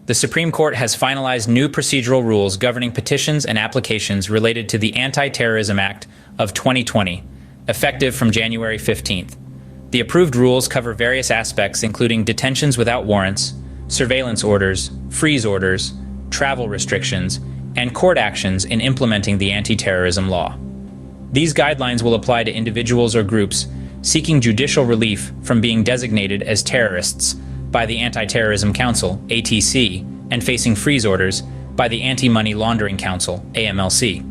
The Supreme Court has finalized new procedural rules governing petitions and applications related to the Anti-Terrorism Act of 2020, effective from January 15th. The approved rules cover various aspects including detentions without warrants, surveillance orders, freeze orders, travel restrictions, and court actions in implementing the anti-terrorism law. These guidelines will apply to individuals or groups seeking judicial relief from being designated as terrorists by the Anti-Terrorism Council, ATC, and facing freeze orders by the Anti-Money Laundering Council, AMLC.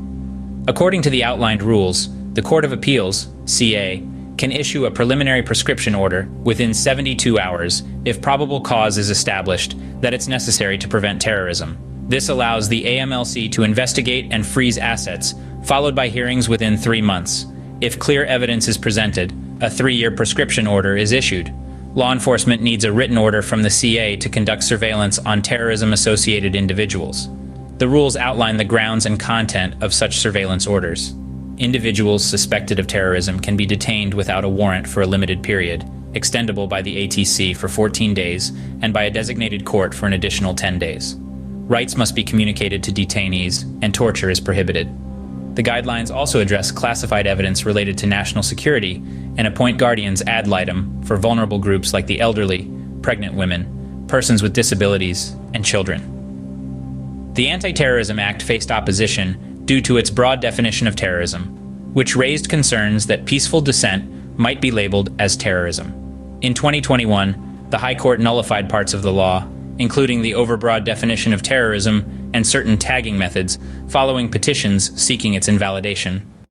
According to the outlined rules, the Court of Appeals, CA, can issue a preliminary prescription order within 72 hours if probable cause is established that it's necessary to prevent terrorism. This allows the AMLC to investigate and freeze assets, followed by hearings within 3 months. If clear evidence is presented, a 3-year prescription order is issued. Law enforcement needs a written order from the CA to conduct surveillance on terrorism-associated individuals. The rules outline the grounds and content of such surveillance orders. Individuals suspected of terrorism can be detained without a warrant for a limited period, extendable by the ATC for 14 days and by a designated court for an additional 10 days. Rights must be communicated to detainees, and torture is prohibited. The guidelines also address classified evidence related to national security and appoint guardians ad litem for vulnerable groups like the elderly, pregnant women, persons with disabilities, and children. The Anti-Terrorism Act faced opposition due to its broad definition of terrorism, which raised concerns that peaceful dissent might be labeled as terrorism. In 2021, the High Court nullified parts of the law, including the overbroad definition of terrorism and certain tagging methods, following petitions seeking its invalidation.